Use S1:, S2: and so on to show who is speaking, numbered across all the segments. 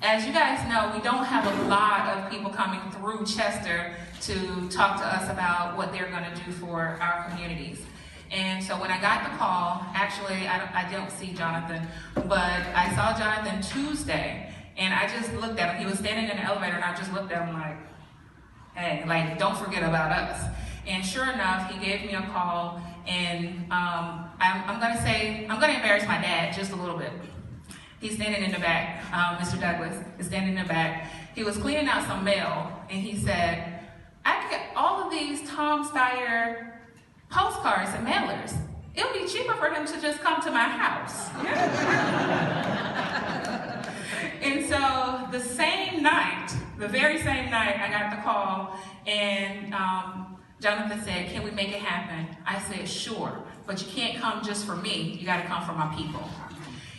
S1: As you guys know, we don't have a lot of people coming through Chester to talk to us about what they're going to do for our communities. And so when I got the call, actually I don't see Jonathan, but I saw Jonathan Tuesday, and I just looked at him. He was standing in the elevator, and I just looked at him like, hey, like, don't forget about us. And sure enough, he gave me a call, and I'm going to embarrass my dad just a little bit. He's standing in the back. Mr. Douglas is standing in the back. He was cleaning out some mail, and he said, I could get all of these Tom Steyer postcards and mailers. It would be cheaper for him to just come to my house. And so the very same night, I got the call, and Jonathan said, can we make it happen? I said, sure, but you can't come just for me. You got to come for my people.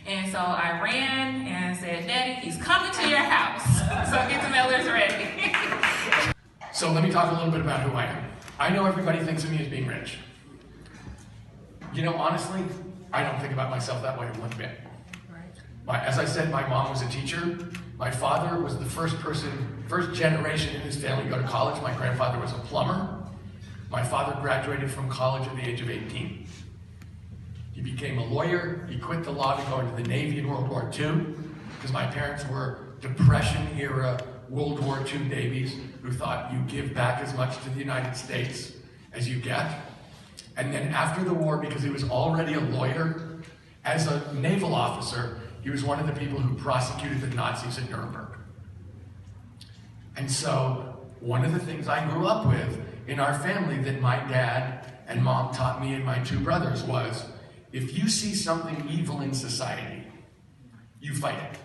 S1: And so I ran and said, Daddy, he's coming to your house. So get the mailers ready.
S2: So let me talk a little bit about who I am. I know everybody thinks of me as being rich. You know, honestly, I don't think about myself that way one bit. As I said, my mom was a teacher. My father was the first generation in his family to go to college. My grandfather was a plumber. My father graduated from college at the age of 18. He became a lawyer. He quit the law to go into the Navy in World War II, because my parents were Depression-era World War II babies who thought you give back as much to the United States as you get. And then after the war, because he was already a lawyer, as a naval officer, he was one of the people who prosecuted the Nazis at Nuremberg. And so one of the things I grew up with in our family that my dad and mom taught me and my two brothers was, if you see something evil in society, you fight it.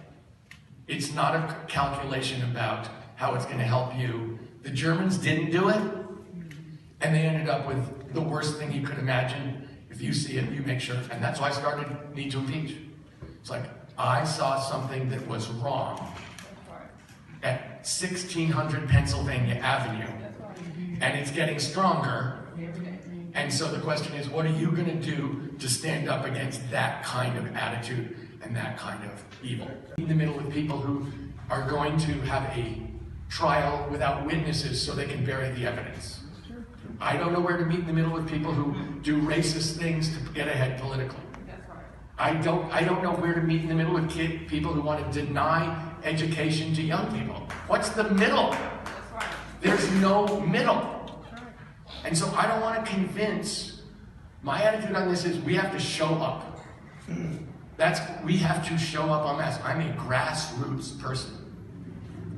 S2: It's not a calculation about how it's going to help you. The Germans didn't do it, and they ended up with the worst thing you could imagine. If you see it, you make sure. And that's why I started Need to Impeach. It's like, I saw something that was wrong at 1600 Pennsylvania Avenue, and it's getting stronger. And so the question is, what are you going to do to stand up against that kind of attitude and that kind of evil? In the middle of people who are going to have a trial without witnesses so they can bury the evidence. I don't know where to meet in the middle with people who do racist things to get ahead politically. I don't know where to meet in the middle with people who want to deny education to young people. What's the middle? There's no middle. And so I don't want to convince. My attitude on this is we have to show up. We have to show up en masse. I'm a grassroots person.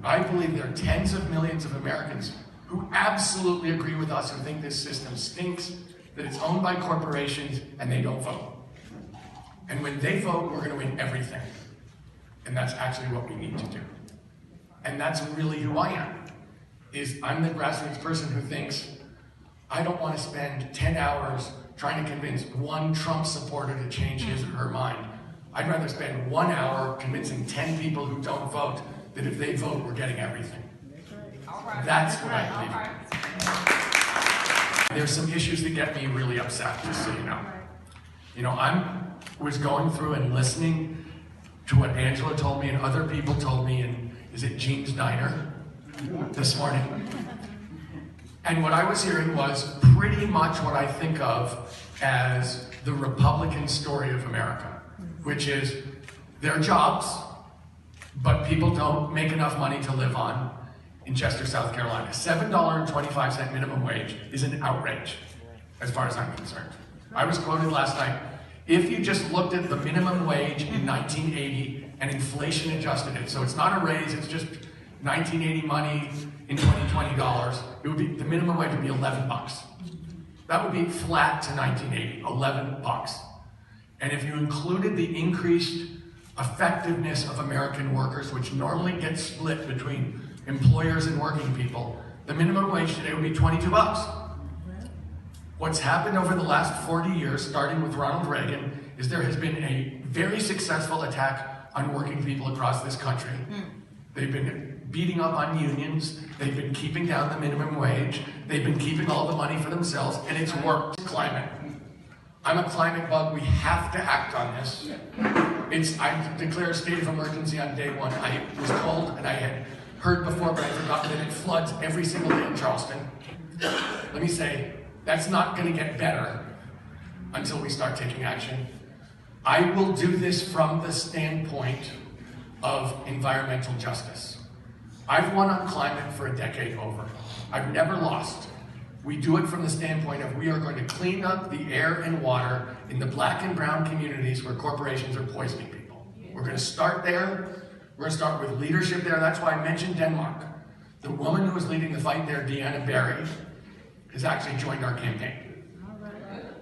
S2: I believe there are tens of millions of Americans who absolutely agree with us, who think this system stinks, that it's owned by corporations, and they don't vote. And when they vote, we're going to win everything. And that's actually what we need to do. And that's really who I am. I'm the grassroots person who thinks, I don't want to spend 10 hours trying to convince one Trump supporter to change his or her mind. I'd rather spend 1 hour convincing 10 people who don't vote that if they vote, we're getting everything. That's what I believe in. There's some issues that get me really upset, just so you know. You know, I was going through and listening to what Angela told me and other people told me, and is it Gene's Diner this morning? And what I was hearing was pretty much what I think of as the Republican story of America, which is there are jobs, but people don't make enough money to live on in Chester, South Carolina. $7.25 minimum wage is an outrage, as far as I'm concerned. I was quoted last night, if you just looked at the minimum wage in 1980 and inflation adjusted it, so it's not a raise, it's just 1980 money in 2020 dollars, it would be, the minimum wage would be 11 bucks. That would be flat to 1980, 11 bucks. And if you included the increased effectiveness of American workers, which normally gets split between employers and working people, the minimum wage today would be 22 bucks. What's happened over the last 40 years, starting with Ronald Reagan, is there has been a very successful attack on working people across this country. They've been beating up on unions, they've been keeping down the minimum wage, they've been keeping all the money for themselves, and it's worked. Climate. I'm a climate bug. We have to act on this. I declare a state of emergency on day one. I was told, and I had heard before, but I forgot that it floods every single day in Charleston. Let me say, that's not going to get better until we start taking action. I will do this from the standpoint of environmental justice. I've won on climate for a decade over. I've never lost. We do it from the standpoint of we are going to clean up the air and water in the black and brown communities where corporations are poisoning people. We're going to start there. We're going to start with leadership there. That's why I mentioned Denmark. The woman who was leading the fight there, Deanna Barry, has actually joined our campaign.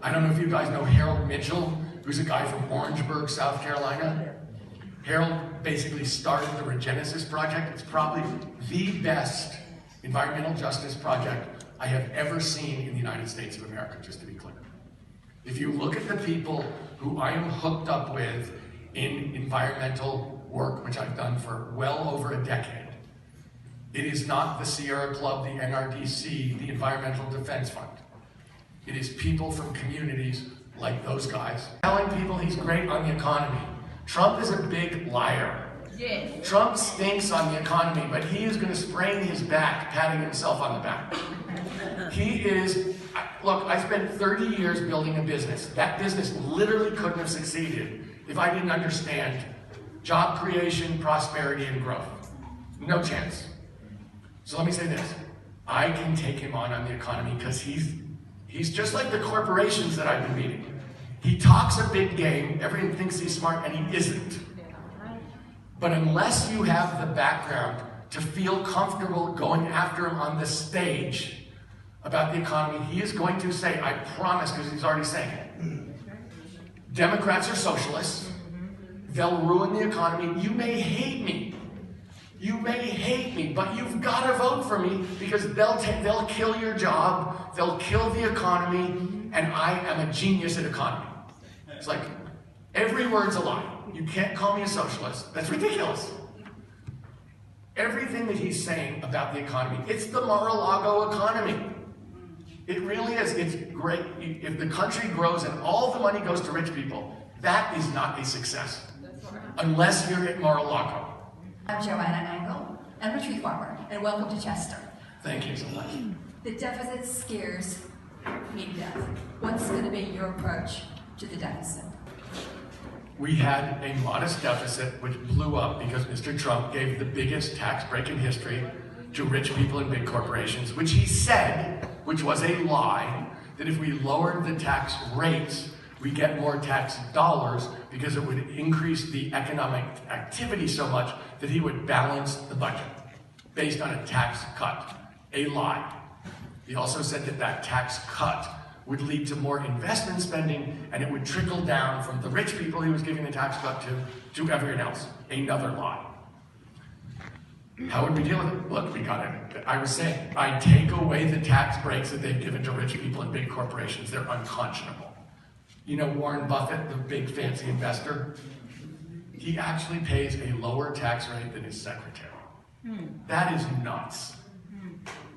S2: I don't know if you guys know Harold Mitchell, who's a guy from Orangeburg, South Carolina. Harold basically started the Regenesis Project. It's probably the best environmental justice project I have ever seen in the United States of America, just to be clear. If you look at the people who I am hooked up with in environmental work, which I've done for well over a decade, it is not the Sierra Club, the NRDC, the Environmental Defense Fund. It is people from communities like those guys. Telling people he's great on the economy. Trump is a big liar.
S3: Yes.
S2: Trump stinks on the economy, but he is going to sprain his back patting himself on the back. He is, look, I spent 30 years building a business. That business literally couldn't have succeeded if I didn't understand job creation, prosperity, and growth. No chance. So let me say this. I can take him on the economy because he's just like the corporations that I've been meeting. He talks a big game, everyone thinks he's smart, and he isn't. But unless you have the background to feel comfortable going after him on the stage about the economy, he is going to say, I promise, because he's already saying it. Democrats are socialists. They'll ruin the economy. You may hate me. You may hate me, but you've got to vote for me because they'll kill your job, they'll kill the economy, and I am a genius at economy. It's like, every word's a lie. You can't call me a socialist. That's ridiculous. Everything that he's saying about the economy, it's the Mar-a-Lago economy. It really is. It's great. If the country grows and all the money goes to rich people, that is not a success. Unless you're at Mar-a-Lago.
S4: I'm Joanna Engel. I'm a tree farmer, and welcome to Chester.
S2: Thank you so much.
S4: The deficit scares me to death. What's going to be your approach to the deficit?
S2: We had a modest deficit which blew up because Mr. Trump gave the biggest tax break in history to rich people and big corporations, which he said, which was a lie, that if we lowered the tax rates, we get more tax dollars because it would increase the economic activity so much that he would balance the budget based on a tax cut. A lie. He also said that that tax cut would lead to more investment spending and it would trickle down from the rich people he was giving the tax cut to everyone else. Another lie. How would we deal with it? Look, we got it. I was saying, I take away the tax breaks that they've given to rich people and big corporations. They're unconscionable. You know Warren Buffett, the big fancy investor? He actually pays a lower tax rate than his secretary. That is nuts.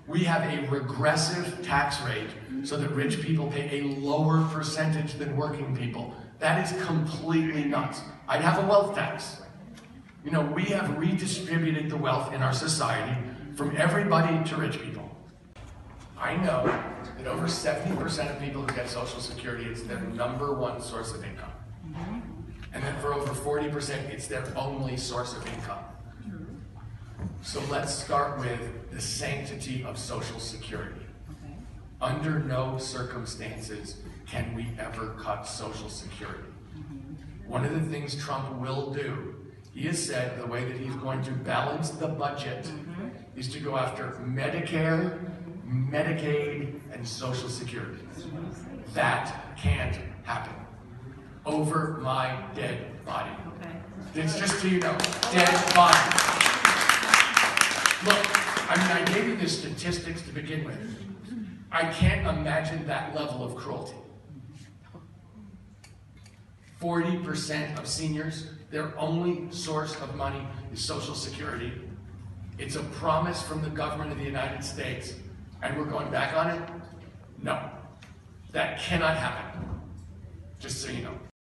S2: We have a regressive tax rate so that rich people pay a lower percentage than working people. That is completely nuts. I'd have a wealth tax. You know, we have redistributed the wealth in our society from everybody to rich people. I know that over 70% of people who get Social Security, it's their #1 source of income. And then for over 40%, it's their only source of income. So let's start with the sanctity of Social Security. Under no circumstances can we ever cut Social Security. One of the things Trump will do, he has said the way that he's going to balance the budget is to go after Medicare, Medicaid, and Social Security. That can't happen. Over my dead body. It's just so you know, dead body. Look, I gave you the statistics to begin with. I can't imagine that level of cruelty. 40% of seniors, their only source of money is Social Security. It's a promise from the government of the United States, and we're going back on it? No. That cannot happen. just so you know.